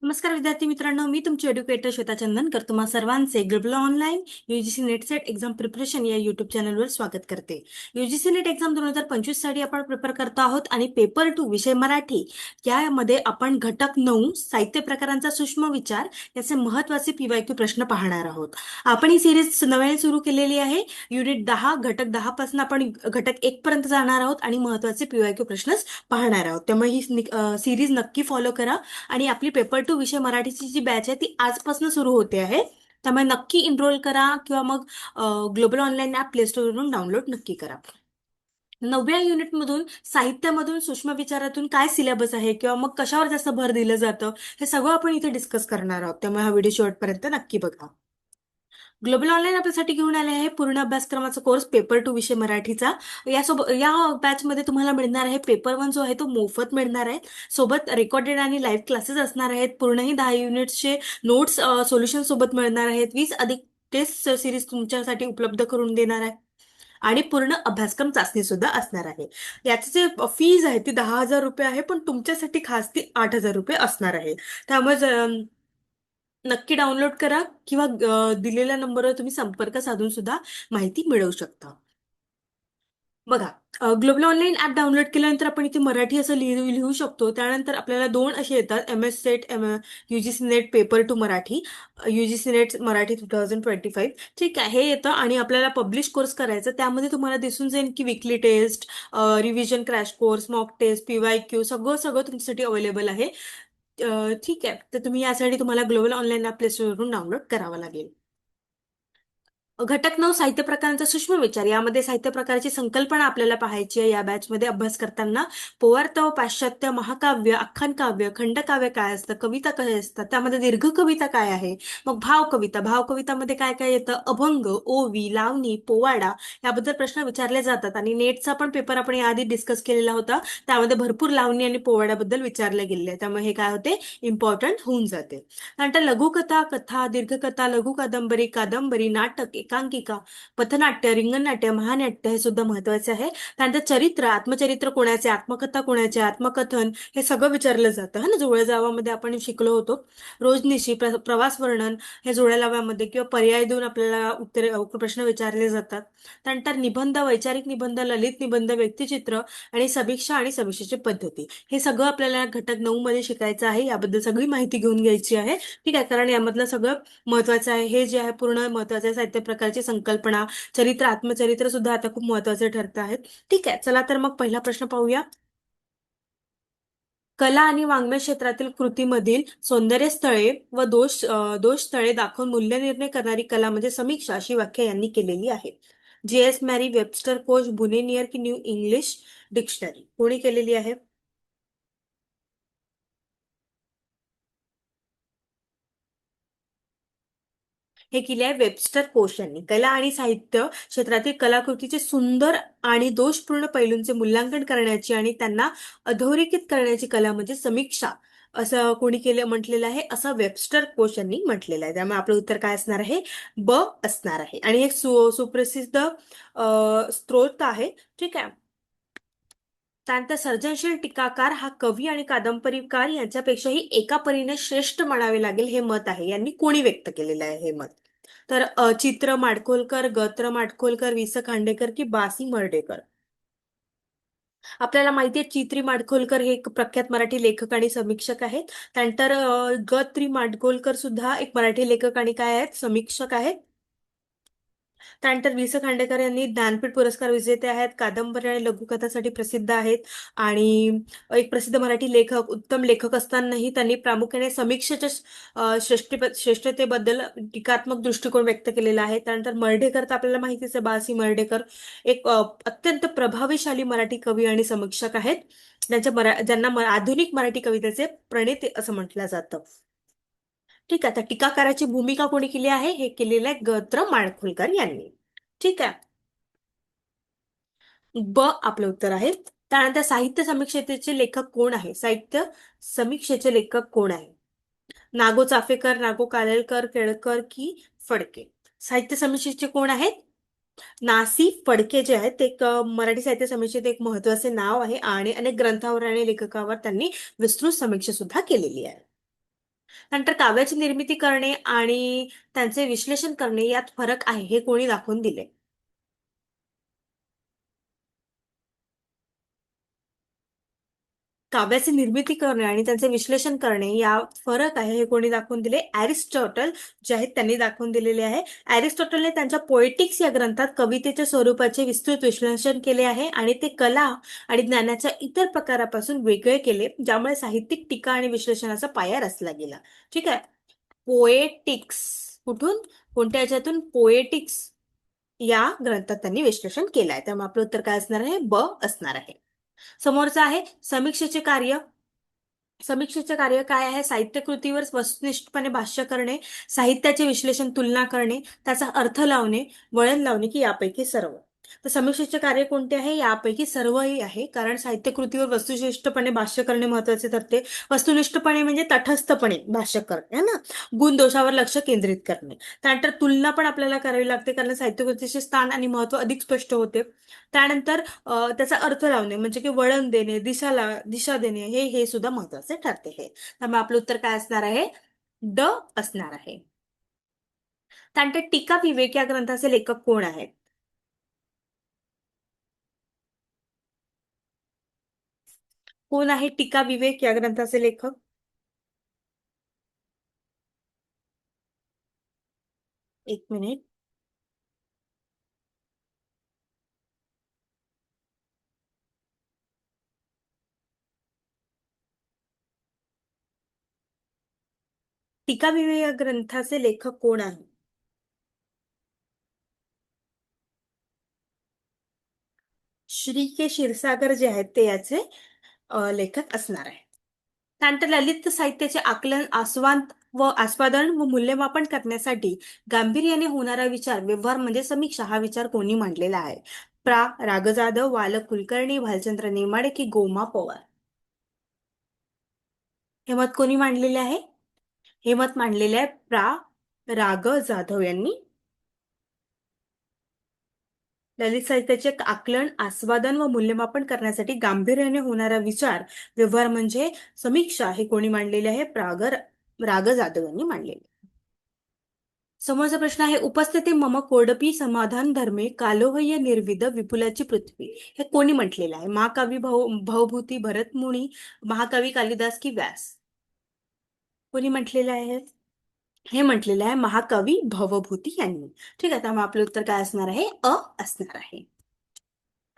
नमस्कार विद्यार्थी मित्रांनो, मी तुमची एड्युकेटर श्वेता चंदनकर तुम्हा सर्वांचे global online UGC net set exam preparation या युट्यूब चॅनलवर स्वागत करते. यूजीसी नेट एक्झाम 2025 साठी आपण प्रिपेअर करतो आहोत आणि पेपर 2 विषय मराठी यामध्ये आपण घटक 9 साहित्य प्रकारांचा सूक्ष्म विचार याचे महत्त्वाचे पीवायक्यू प्रश्न पाहणार आहोत. आपण ही सिरीज नव्याने सुरू केलेली आहे. युनिट 10 घटक 10 पासून आपण घटक 1 पर्यंत जाणार आहोत आणि महत्त्वाचे पीवायक्यू प्रश्न पाहणार आहोत. त्यामुळे ही सिरीज नक्की फॉलो करा आणि आपली पेपर 2 विषय मराठीची जी बॅच आहे ती आजपासून सुरू होते आहे. त्यामुळे नक्की एनरोल करा किंवा मग ग्लोबल ऑनलाईन ॲप प्ले स्टोअरवरून डाउनलोड नक्की करा. 9व्या युनिटमधून साहित्यामधून सूक्ष्म विचारातून काय सिलेबस आहे किंवा मग कशावर जास्त भर दिलं जातं हे सगळं आपण इथे डिस्कस करणार आहोत. त्यामुळे हा व्हिडिओ शेवटपर्यंत नक्की बघा. ग्लोबल ऑनलाईन आपल्यासाठी घेऊन आले आहे पूर्ण अभ्यासक्रमाचा कोर्स पेपर 2 विषय मराठीचा. या बॅचमध्ये तुम्हाला मिळणार आहे पेपर 1 जो आहे तो मोफत मिळणार आहे. सोबत रेकॉर्डेड आणि लाईव्ह क्लासेस असणार आहेत. पूर्णही 10 युनिट्सचे नोट्स सोल्युशन सोबत मिळणार आहेत. 20 अधिक टेस्ट सिरीज तुमच्यासाठी उपलब्ध करून देणार आहे आणि पूर्ण अभ्यासक्रम चाचणी सुद्धा असणार आहे. याची जे फीज आहे ती 10,000 रुपये आहे, पण तुमच्यासाठी खास ती 8,000 रुपये असणार आहे. त्यामुळे नक्की डाउनलोड करा किंवा दिलेल्या नंबरवर तुम्ही संपर्क साधून सुद्धा माहिती मिळवू शकता. बघा, ग्लोबल ऑनलाईन ऍप डाउनलोड केल्यानंतर आपण इथे मराठी असं लिहू शकतो. त्यानंतर आपल्याला 2 असे येतात, MS set UGC net paper 2 Marathi, UGC net Marathi 2025. ठीक आहे, हे येतं आणि आपल्याला पब्लिश कोर्स करायचं. त्यामध्ये तुम्हाला दिसून जाईल की weekly test, revision crash course, mock test, PYQ सगळं सगळं तुमच्यासाठी अवेलेबल आहे. ठीक आहे, तर यासाठी तुम्हाला ग्लोबल ऑनलाईन ॲप प्ले स्टोअरवरून डाउनलोड करावा लागेल. घटक 9 साहित्य प्रकारांचा सूक्ष्म विचार यामध्ये साहित्य प्रकाराची संकल्पना आपल्याला पाहायची आहे. या बॅचमध्ये अभ्यास करताना पौवार्त, पाश्चात्य, महाकाव्य, आख्यान काव्य, खंडकाव्य काय असतं, कविता काय असतात, त्यामध्ये दीर्घ कविता काय आहे, मग भाव कवितामध्ये काय काय येतं, अभंग, ओवी, लावणी, पोवाडा याबद्दल प्रश्न विचारले जातात. आणि नेटचा पण पेपर आपण याआधी डिस्कस केलेला होता. त्यामध्ये भरपूर लावणी आणि पोवाड्याबद्दल विचारले गेले आहे. त्यामुळे हे काय होते, इम्पॉर्टंट होऊन जाते. त्यानंतर लघुकथा, कथा, दीर्घकथा, लघु कादंबरी, कादंबरी, नाटक, एकांकिका, पथनाट्य, रिंगणनाट्य, महानाट्य हे सुद्धा महत्वाचे आहे. त्यानंतर चरित्र, आत्मचरित्र कोणाचे, आत्मकथा कोणाचे, आत्मकथन हे सगळं विचारलं जातं. हा ना, जुळ्या जावामध्ये आपण शिकलो होतो. रोजनिशी, प्रवास वर्णन हे जुळ्या लावामध्ये किंवा पर्याय देऊन आपल्याला उत्तरे प्रश्न विचारले जातात. त्यानंतर निबंध, वैचारिक निबंध, ललित निबंध, व्यक्तिचित्र आणि समीक्षा आणि समीक्षेची पद्धती हे सगळं आपल्याला घटक 9 मध्ये शिकायचं आहे. याबद्दल सगळी माहिती घेऊन घ्यायची आहे. ठीक आहे, कारण यामधलं सगळं महत्वाचं आहे. हे जे आहे पूर्ण महत्वाचं साहित्य प्रकारची संकल्पना, चरित्र, आत्मचरित्र सुद्धा आता खूप महत्वाचे ठरत आहेत. ठीक आहे, चला तर मग पहिला प्रश्न पाहूया. कला आणि वाङ्मय क्षेत्रातील कृतीमधील सौंदर्य स्थळे व दोष स्थळे दाखवून मूल्यनिर्णय करणारी कला म्हणजे समीक्षा अशी व्याख्या यांनी केलेली आहे. JS मॅरी, वेबस्टर कोश, बुनेनियर की न्यू इंग्लिश डिक्शनरी कोणी केलेली आहे? हे केले आहे वेबस्टर कोश यांनी. कला आणि साहित्य क्षेत्रातील कलाकृतीचे सुंदर आणि दोषपूर्ण पैलूंचे मूल्यांकन करण्याची आणि त्यांना अधोरेखित करण्याची कला म्हणजे समीक्षा असं कोणी केलं म्हटलेलं आहे, असं वेबस्टर कोश यांनी म्हटलेलं आहे. त्यामुळे आपलं उत्तर काय असणार आहे? ब असणार आहे. आणि एक सुप्रसिद्ध स्त्रोत आहे. ठीक आहे. त्यानंतर सर्जनशील टीकाकार हा कवी आणि कादंबरीकार यांच्यापेक्षाही एका परीने श्रेष्ठ म्हणावे लागेल हे मत आहे. यांनी कोणी व्यक्त केलेलं आहे हे मत? तर चित्र माडखोलकर, गत्र माडखोलकर, वि. स. खांडेकर की बासी मर्ढेकर? आपल्याला माहिती आहे चित्री माडखोलकर हे एक प्रख्यात मराठी लेखक आणि समीक्षक आहेत. त्यानंतर माडखोलकर सुद्धा एक मराठी लेखक आणि काय आहेत, समीक्षक आहेत. त्यानंतर वि. स. खांडेकर यांनी ज्ञानपीठ पुरस्कार विजेते आहेत, कादंबरी आणि लघुकथासाठी प्रसिद्ध आहेत आणि एक प्रसिद्ध मराठी लेखक, उत्तम लेखक असतानाही त्यांनी प्रामुख्याने समीक्षेच्या श्रेष्ठतेबद्दल टीकात्मक दृष्टिकोन व्यक्त केलेला आहे. त्यानंतर मर्ढेकर तर आपल्याला माहितीच आहे, बासी मर्ढेकर एक अत्यंत प्रभावशाली मराठी कवी आणि समीक्षक आहेत. ज्यांना आधुनिक मराठी कवितेचे प्रणेते असं म्हटलं जातं. ठीक आहे, आता टीकाकाराची भूमिका कोणी केली आहे? हे केलेलं आहे गत्र माडखोलकर यांनी. ठीक आहे, ब आपलं उत्तर आहे. त्यानंतर साहित्य समीक्षेचे लेखक कोण आहे? साहित्य समीक्षेचे लेखक कोण आहे? नागो चाफेकर, नागो कालेलकर, केळकर की फडके? साहित्य समीक्षेचे कोण आहेत? नासी फडके जे आहेत ते एक मराठी साहित्य समीक्षेत एक महत्वाचे नाव आहे आणि अनेक ग्रंथावर आणि लेखकावर त्यांनी विस्तृत समीक्षा सुद्धा केलेली आहे. नंतर काव्याची निर्मिती करणे आणि त्यांचे विश्लेषण करणे यात फरक आहे हे कोणी दाखवून दिले? काव्याची निर्मिती करणे आणि त्यांचे विश्लेषण करणे या फरक आहे हे कोणी दाखवून दिले? अरिस्टॉटल जे आहेत त्यांनी दाखवून दिलेले आहे. अरिस्टॉटलने त्यांच्या पोएटिक्स या ग्रंथात कवितेच्या स्वरूपाचे विस्तृत विश्लेषण केले आहे आणि ते कला आणि ज्ञानाच्या इतर प्रकारापासून वेगळे केले, ज्यामुळे साहित्यिक टीका आणि विश्लेषणाचा पाया रचला गेला. ठीक आहे. पोएटिक्स कुठून, कोणत्या याच्यातून? पोएटिक्स या ग्रंथात त्यांनी विश्लेषण केलं आहे. त्यामुळे आपलं उत्तर काय असणार आहे? ब असणार आहे. समोरचं आहे समीक्षेचे कार्य. समीक्षेचे कार्य काय आहे? साहित्य कृतीवर वस्तुनिष्ठपणे भाष्य करणे, साहित्याचे विश्लेषण, तुलना करणे, त्याचा अर्थ लावणे, वळण लावणे की यापैकी सर्व. तर समीक्षेचे कार्य कोणते आहे? यापैकी सर्वही आहे, कारण साहित्य कृतीवर वस्तुनिष्ठपणे भाष्य करणे महत्वाचे ठरते. वस्तुनिष्ठपणे म्हणजे तटस्थपणे भाष्य करणे, है ना. गुण दोषावर लक्ष केंद्रित करणे. त्यानंतर तुलना पण आपल्याला करावी लागते, कारण साहित्य कृतीचे स्थान आणि महत्व अधिक स्पष्ट होते. त्यानंतर त्याचा अर्थ लावणे म्हणजे की वळण देणे, दिशा देणे, हे सुद्धा महत्वाचे ठरते. हे त्यामुळे आपलं उत्तर काय असणार आहे? ड असणार आहे. त्यानंतर टीका विवेक या ग्रंथाचे लेखक कोण आहेत? कोण आहे टीका विवेक या ग्रंथाचे लेखक? एक मिनिट. टीका विवेक या ग्रंथाचे लेखक कोण आहे? श्री के क्षीरसागर जे आहेत ते याचे लेखक असणार आहे. त्यानंतर ललित साहित्याचे आकलन, आस्वादन व मूल्यमापन करण्यासाठी गांभीर्याने होणारा विचार, व्यवहार म्हणजे समीक्षा, हा विचार कोणी मांडलेला आहे? रागजाधव, वाल कुलकर्णी, भालचंद्र नेमाडे की गोमा पवार? हे मत कोणी मांडलेले आहे? हे मत मांडलेले आहे राग जाधव यांनी. ललित साहित्याचे आकलन, आस्वादन व मूल्यमापन करण्यासाठी गांभीर्याने होणारा विचार, व्यवहार म्हणजे समीक्षा, हे कोणी मांडलेले आहे? राग जाधव यांनी मांडलेले. समोरचा प्रश्न आहे, उपस्थिती मम कोडपी समाधान धर्मे कालोहय निर्विद विपुलाची पृथ्वी, हे कोणी म्हटलेलं आहे? महाकवी भवभूती भरतमुनी, महाकवी कालिदास की व्यास? कोणी म्हटलेलं आहे? हे म्हटलेलं आहे महाकवी भवभूती यांनी. ठीक आहे. त्यामुळे आपलं उत्तर काय असणार आहे? अ असणार आहे.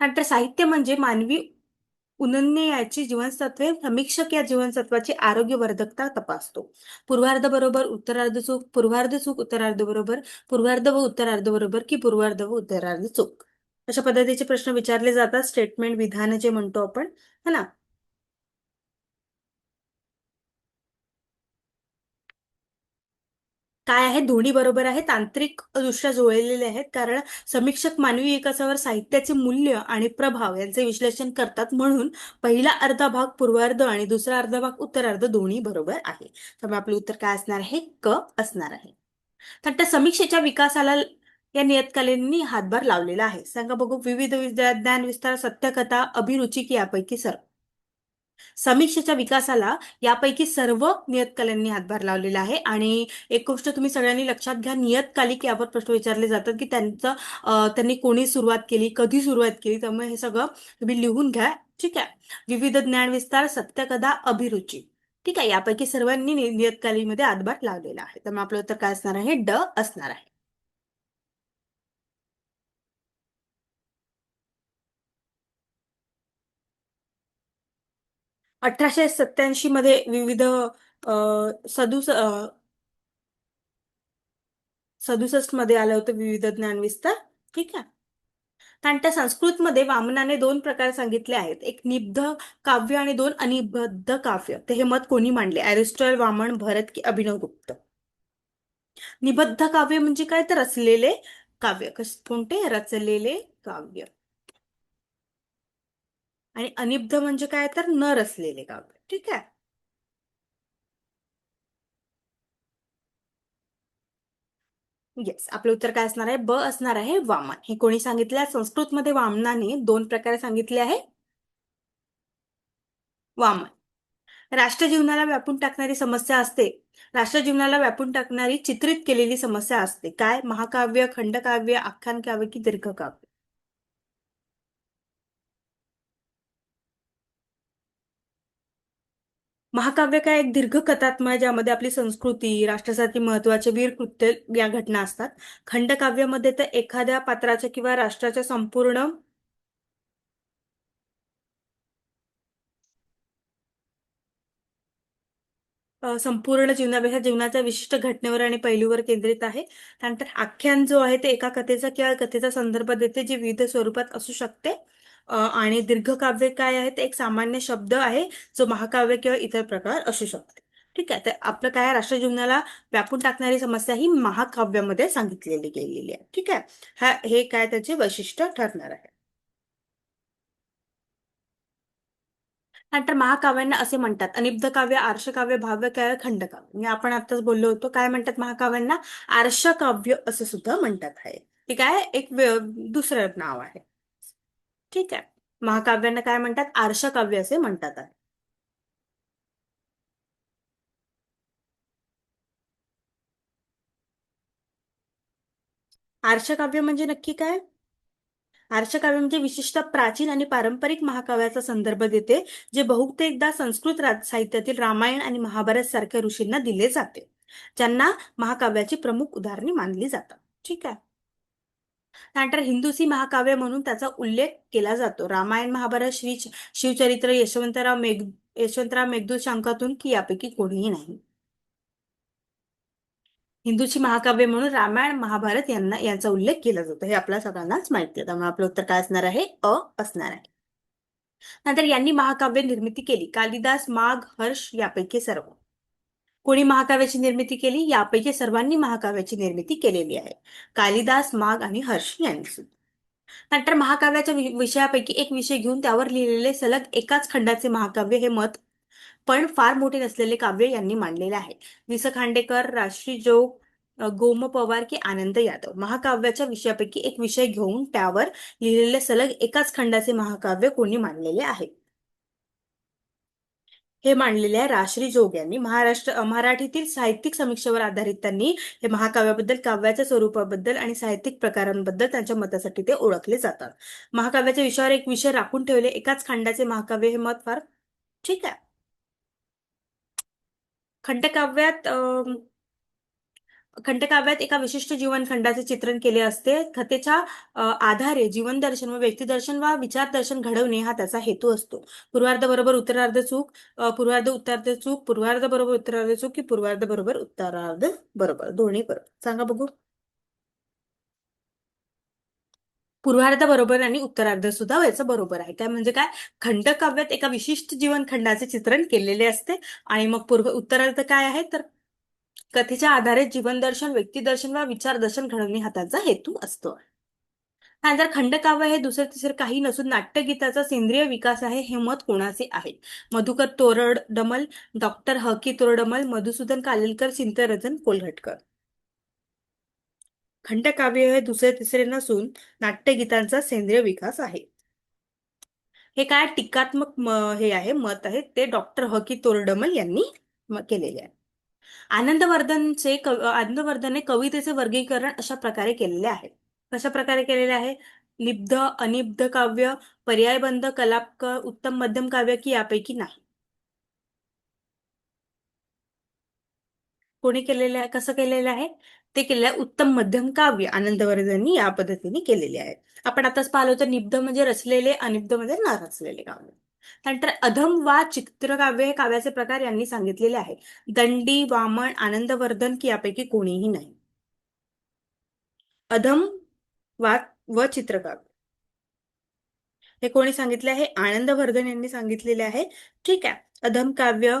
नंतर साहित्य म्हणजे मानवी उन्नयाची जीवनसत्वे, समीक्षक या जीवनसत्वाची आरोग्यवर्धकता तपासतो. पूर्वार्ध बरोबर, उत्तरार्ध चूक, पूर्वार्ध चूक, उत्तरार्ध बरोबर, पूर्वार्ध व उत्तरार्ध बरोबर की पूर्वार्ध व उत्तरार्ध चूक? अशा पद्धतीचे प्रश्न विचारले जातात. स्टेटमेंट विधान जे म्हणतो आपण, है ना. काय आहे? दोन्ही बरोबर आहे. तांत्रिक दृष्ट्या जुळलेले आहेत, कारण समीक्षक मानवी विकासावर साहित्याचे मूल्य आणि प्रभाव यांचे विश्लेषण करतात, म्हणून पहिला अर्धा भाग पूर्वार्ध आणि दुसरा अर्धा भाग उत्तरार्ध दोन्ही बरोबर आहे. त्यामुळे आपलं उत्तर काय असणार आहे? क असणार आहे. तर त्या समीक्षेच्या विकासाला या नियतकालिकांनी हातभार लावलेला आहे. सांगा बघू. विविध ज्ञान विस्तार, सत्यकथा, अभिरुची की यापैकी सर्व? समीक्षेच्या विकासाला यापैकी सर्व नियतकालिकांनी हातभार लावलेला आहे. आणि एक गोष्ट तुम्ही सगळ्यांनी लक्षात घ्या, नियतकालिक यावर प्रश्न विचारले जातात की त्यांनी कोणी सुरुवात केली, कधी सुरुवात केली, त्यामुळे हे सगळं तुम्ही लिहून घ्या. ठीक आहे. विविध ज्ञान विस्तार, सत्यकथा, अभिरुची, ठीक आहे, यापैकी सर्वांनी नियतकालिमध्ये हातभार लावलेला आहे. त्यामुळे आपलं उत्तर काय असणार आहे? ड असणार आहे. 1887 मध्ये विविध 67 मध्ये आलं होतं विविध ज्ञान विस्तार. ठीक आहे. कारण त्या संस्कृतमध्ये वामनाने दोन प्रकार सांगितले आहेत, एक निबद्ध काव्य आणि दोन अनिबद्ध काव्य. ते हे मत कोणी मांडले? अरिस्टॉटल, वामन, भरत की अभिनवगुप्त? निबद्ध काव्य म्हणजे काय? तर रचलेले काव्य. कोणते? रचलेले काव्य. आणि अनिबद्ध म्हणजे काय? तर न रचलेले काव्य. ठीक आहे. येस, आपलं उत्तर काय असणार आहे? ब असणार आहे, वामन. हे कोणी सांगितले? संस्कृतमध्ये वामनाने दोन प्रकारे सांगितले आहे. वामन. राष्ट्रजीवनाला व्यापून टाकणारी समस्या असते. राष्ट्रजीवनाला व्यापून टाकणारी चित्रित केलेली समस्या असते. काय? महाकाव्य, खंडकाव्य, आख्यान काव्य की दीर्घकाव्य? महाकाव्य काय एक दीर्घ कथात्मक ज्यामध्ये आपली संस्कृती, राष्ट्रासाठी महत्वाचे वीर कृत्य या घटना असतात. खंडकाव्यामध्ये तर एखाद्या पात्राच्या किंवा राष्ट्राच्या संपूर्ण जीवनापेक्षा जीवनाच्या विशिष्ट घटनेवर आणि पैलूवर केंद्रित आहे. त्यानंतर आख्यान जो आहे ते एका कथेचा किंवा कथेचा संदर्भ देते जे विविध स्वरूपात असू शकते. आणि दीर्घकाव्य काय आहे ते एक सामान्य शब्द आहे जो महाकाव्य किंवा इतर प्रकार असू शकते. ठीक आहे, तर आपलं काय आहे, राष्ट्रजीवनाला व्यापून टाकणारी समस्या ही महाकाव्यामध्ये सांगितलेली गेलेली आहे. ठीक आहे, हे काय त्याचे वैशिष्ट्य ठरणार आहे. नंतर महाकाव्यांना असे म्हणतात: अनिब्ध काव्य, आर्षकाव्य, भाव्यकाव्य, खंडकाव्य. मी आपण आताच बोललो होतो, काय म्हणतात महाकाव्यांना? आर्षकाव्य असं सुद्धा म्हणतात आहे. ठीक आहे, दुसरं नाव आहे. ठीक आहे, महाकाव्यांना काय म्हणतात? आर्षकाव्य असे म्हणतात आहे. आर्षकाव्य म्हणजे नक्की काय? आर्षकाव्य म्हणजे विशिष्ट प्राचीन आणि पारंपरिक महाकाव्याचा संदर्भ देते, जे बहुतेकदा संस्कृत साहित्यातील रामायण आणि महाभारत सारख्या ऋषींना दिले जाते, ज्यांना महाकाव्याची प्रमुख उदाहरणे मानली जातात. ठीक आहे, त्यानंतर हिंदुसी महाकाव्य म्हणून त्याचा उल्लेख केला जातो. रामायण, महाभारत, शिवचरित्र, यशवंतराव मेघदूत शंकातून की यापैकी कोणीही नाही. हिंदूची महाकाव्य म्हणून रामायण, महाभारत यांचा उल्लेख केला जातो, हे आपल्या सगळ्यांनाच माहिती आहे. त्यामुळे आपलं उत्तर काय असणार आहे? असणार आहे. नंतर यांनी महाकाव्य निर्मिती केली: कालिदास, माघ, हर्ष यापैकी सर्व. कोणी महाकाव्याची निर्मिती केली? यापैकी सर्वांनी महाकाव्याची निर्मिती केलेली आहे: कालिदास, माघ आणि हर्ष यांनी सुद्धा. नंतर महाकाव्याच्या विषयापैकी एक विषय घेऊन त्यावर लिहिलेले सलग एकाच खंडाचे महाकाव्य हे मत पण फार मोठे नसलेले काव्य यांनी मांडलेले आहे. वि स खांडेकर, राष्ट्रीय जोग, गोम पवार की आनंद यादव. महाकाव्याच्या विषयापैकी एक विषय घेऊन त्यावर लिहिलेले सलग एकाच खंडाचे महाकाव्य कोणी मांडलेले आहे? हे मांडलेले आहे राश्री जोग यांनी. मराठीतील साहित्यिक समीक्षेवर आधारित त्यांनी हे महाकाव्याबद्दल, काव्याच्या स्वरूपाबद्दल आणि साहित्यिक प्रकारांबद्दल त्यांच्या मतासाठी ते ओळखले जातात. महाकाव्याच्या विषयावर एक विषय राखून ठेवले एकाच खंडाचे महाकाव्य हे मत फार. ठीक आहे. खंडकाव्यात खंडकाव्यात एका विशिष्ट जीवनखंडाचे चित्रण केले असते. कथेच्या आधारे जीवन दर्शन व व्यक्तिदर्शन वा विचारदर्शन घडवणे हा त्याचा हेतू असतो. पूर्वार्ध बरोबर उत्तरार्ध चूक, पूर्वार्ध उत्तरार्ध चूक, पूर्वार्ध बरोबर उत्तरार्ध चूक की पूर्वार्ध बरोबर उत्तरार्ध बरोबर? दोन्ही बरोबर. सांगा बघू. पूर्वार्ध बरोबर आणि उत्तरार्ध सुद्धा याचं बरोबर आहे. काय म्हणजे काय? खंडकाव्यात एका विशिष्ट जीवनखंडाचे चित्रण केलेले असते आणि मग उत्तरार्ध काय आहे तर कथेच्या आधारे जीवनदर्शन, व्यक्तिदर्शन वा विचारदर्शन घडवणे हा त्याचा हेतू असतो. त्यानंतर खंडकाव्य हे दुसरे तिसरे काही नसून नाट्यगीताचा सेंद्रिय विकास आहे, हे मत कोणाचे आहे? मधुकर तोरडमल, डॉक्टर हकी तोरडमल, मधुसूदन कालेलकर, चिंतरंजन कोल्हटकर. खंडकाव्य हे दुसरे तिसरे नसून नाट्यगीतांचा सेंद्रिय विकास आहे. हे काय टीकात्मक हे आहे, मत आहे, ते डॉक्टर हकी तोरडमल यांनी केलेले आहे. आनंदवर्धनने कवितेचे वर्गीकरण अशा प्रकारे केलेले आहे. कशा प्रकारे केलेले आहे? निब्ध, अनिब्ध काव्य, पर्यायबंध, कलाप, उत्तम मध्यम काव्य की यापैकी नाही? कोणी केलेले आहे? कसं केलेलं आहे? ते केलेलं आहे उत्तम मध्यम काव्य. आनंदवर्धननी या पद्धतीने केलेले आहे. आपण आताच पाहिलं होतं, निब्ध म्हणजे रचलेले, अनिब्ध म्हणजे न रचलेले काव्य. त्यानंतर अधम वा चित्रकाव्य हे काव्याचे प्रकार यांनी सांगितलेले आहे: दंडी, वामन, आनंदवर्धन की यापैकी कोणीही नाही? अधम वा व चित्रकाव्य हे कोणी सांगितले आहे? आनंदवर्धन यांनी सांगितलेले आहे. ठीक आहे, अधम काव्य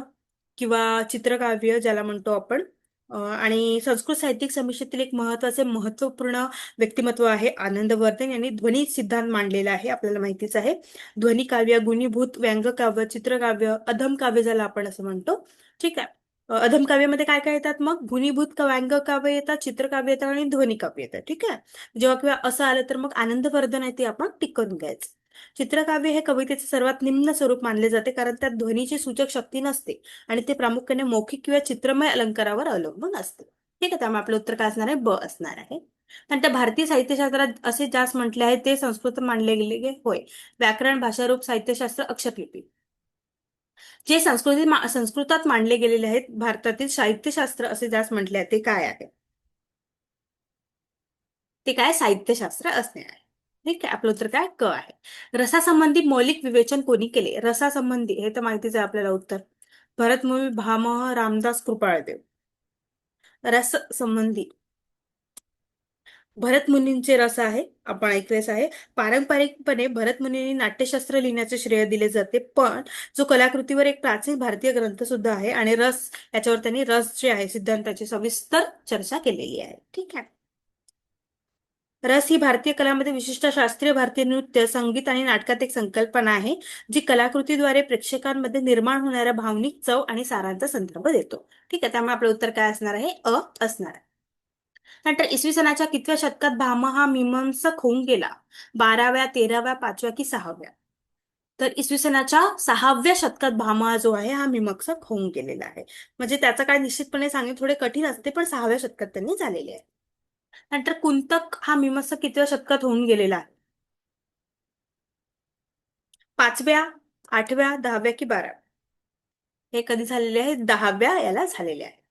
किंवा चित्रकाव्य ज्याला म्हणतो आपण. आणि संस्कृत साहित्यिक समीक्षेतील एक महत्वपूर्ण व्यक्तिमत्व आहे आनंदवर्धन यांनी ध्वनी सिद्धांत मांडलेला आहे, आपल्याला माहितीच आहे. ध्वनी काव्य, गुणीभूत, व्यंगकाव्य, चित्रकाव्य, अधम काव्य ज्याला आपण असं म्हणतो. ठीक आहे, अधम काव्यामध्ये काय काय येतात मग? गुणीभूत व्यंगकाव्य येतात, चित्रकाव्य येतात आणि ध्वनी काव्य येतात. ठीक आहे, जेव्हा किंवा असं आलं तर मग आनंदवर्धन आहे ते आपण टिक करून घ्यायचं. चित्रकाव्य हे कवितेचे सर्वात निम्न स्वरूप मानले जाते कारण त्यात ध्वनीची सूचक शक्ती नसते आणि ते प्रामुख्याने मौखिक किंवा चित्रमय अलंकारावर अवलंबून असते. ठीक आहे, त्यामुळे आपलं उत्तर काय असणार आहे? ब असणार आहे. नंतर भारतीय साहित्यशास्त्रात असे ज्यास म्हटले आहे ते संस्कृत मानले गेले होय. व्याकरण, भाषारूप, साहित्यशास्त्र, अक्षरलिपी. जे संस्कृतात मांडले गेलेले आहेत भारतातील साहित्यशास्त्र असे ज्यास म्हटले आहे ते काय आहे? ते काय? साहित्यशास्त्र असणे आहे. ठीक आहे, आपलं उत्तर काय? क आहे. रसासंबंधी मौलिक विवेचन कोणी केले? रसासंबंधी हे तर माहितीच आहे आपल्याला उत्तर. भरतमुनी, भामह, रामदास, कृपाळदेव. रस संबंधी भरतमुनींचे रस आहे, आपण ऐकलेच आहे. पारंपरिकपणे भरतमुनींनी नाट्यशास्त्र लिहिण्याचे श्रेय दिले जाते, पण जो कलाकृतीवर एक प्राचीन भारतीय ग्रंथ सुद्धा आहे आणि रस याच्यावर त्यांनी रस जे आहे सिद्धांताची सविस्तर चर्चा केलेली आहे. ठीक आहे. रस ही भारतीय कलामध्ये विशिष्ट शास्त्रीय भारतीय नृत्य, संगीत आणि नाटकात एक संकल्पना आहे जी कलाकृतीद्वारे प्रेक्षकांमध्ये निर्माण होणाऱ्या भावनिक चव आणि सारांचा संदर्भ देतो. ठीक आहे, त्यामुळे आपलं उत्तर काय असणार आहे? अ असणार आहे. नंतर इसवी सनाच्या कितव्या शतकात भामह हा मीमांसक होऊन गेला? 12व्या, 13व्या, 5व्या की 6व्या? तर इसवी सनाच्या 6व्या शतकात भामहा जो आहे हा मीमांसक होऊन गेलेला आहे. म्हणजे त्याचं काय निश्चितपणे सांगणे थोडे कठीण असते, पण 6व्या शतकात त्यांनी झालेले आहे. नंतर कुंतक हा मीमांसक कितव्या शतकात होऊन गेलेला आहे? 5व्या, 8व्या, 10व्या की 12व्या? हे कधी झालेले आहे? 10व्या याला झालेले आहे.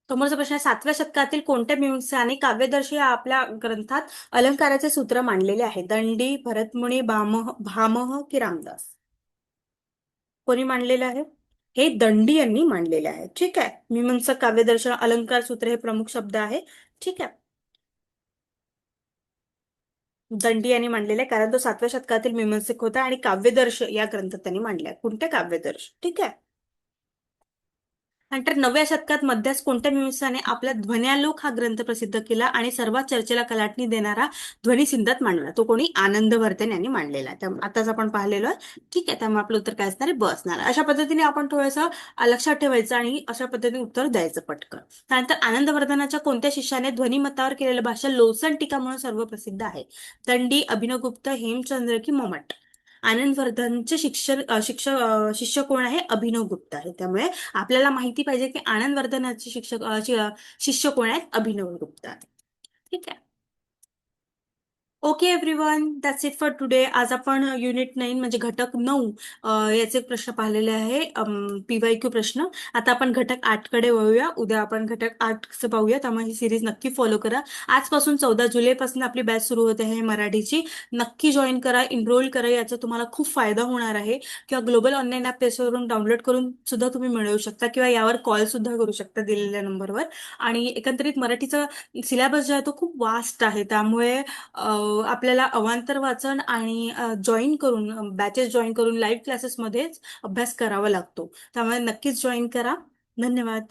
समोरचा प्रश्न आहे, 7व्या शतकातील कोणत्या मीमांसाने काव्यदर्शी या आपल्या ग्रंथात अलंकाराचे सूत्र मांडलेले आहे? दंडी, भरतमुनी, भामह की रामदास? कोणी मांडलेलं आहे? हे दंडी यांनी मांडलेले आहे. ठीक आहे, मीमांसक, काव्यदर्शन, अलंकार, सूत्र हे प्रमुख शब्द आहे. ठीक आहे, दंडी यांनी मांडलेले आहे कारण तो 7व्या शतकातील मीमांसक होता आणि काव्यदर्श या ग्रंथात त्यांनी मांडले आहे. कोणते काव्यदर्श? ठीक आहे. नंतर 9व्या शतकात मध्यास कोणत्या मीमांसाने आपला ध्वन्यालोक हा ग्रंथ प्रसिद्ध केला आणि सर्वात चर्चेला कलाटणी देणारा ध्वनिसिद्धांत मांडला? तो कोणी? आनंदवर्धन यांनी मांडलेला आहे. आताच आपण पाहिलेलो आहे. ठीक आहे, त्यामुळे आपलं उत्तर काय असणार आहे? ब असणार आहे. अशा पद्धतीने आपण थोडंसं लक्षात ठेवायचं आणि अशा पद्धतीने उत्तर द्यायचं पटकन. त्यानंतर आनंदवर्धनाच्या कोणत्या शिष्याने ध्वनिमतावर केलेलं भाषण लोसन टीका म्हणून सर्व प्रसिद्ध आहे? दंडी, अभिनवगुप्त, हेमचंद्र की मम्मट? आनंदवर्धनचे शिष्य कोण आहे? अभिनवगुप्त आहे. त्यामुळे आपल्याला माहिती पाहिजे की आनंदवर्धनाचे शिष्य कोण आहेत? अभिनवगुप्त आहे. ठीक आहे. Okay everyone, that's it for today. आज आपण युनिट 9 म्हणजे घटक 9 याचे प्रश्न पाहिलेले आहे, PYQ प्रश्न. आता आपण घटक 8 कडे वळूया. उद्या आपण घटक 8 पाहूया, त्यामुळे ही सिरीज नक्की फॉलो करा. आजपासून 14 जुलैपासून आपली बॅच सुरू होते आहे मराठीची. नक्की जॉईन करा, इनरोल करा. याचा तुम्हाला खूप फायदा होणार आहे. किंवा ग्लोबल ऑनलाईन ऍप त्याच्यावरून डाउनलोड करून सुद्धा तुम्ही मिळवू शकता किंवा यावर कॉल सुद्धा करू शकता दिलेल्या नंबरवर. आणि एकंदरीत मराठीचा सिलेबस जो आहे तो खूप वास्ट आहे, त्यामुळे आपल्याला अवांतर वाचन आणि जॉईन करून बॅचेस जॉईन करून लाईव्ह क्लासेसमध्येच अभ्यास करावा लागतो. त्यामुळे नक्कीच जॉईन करा. धन्यवाद.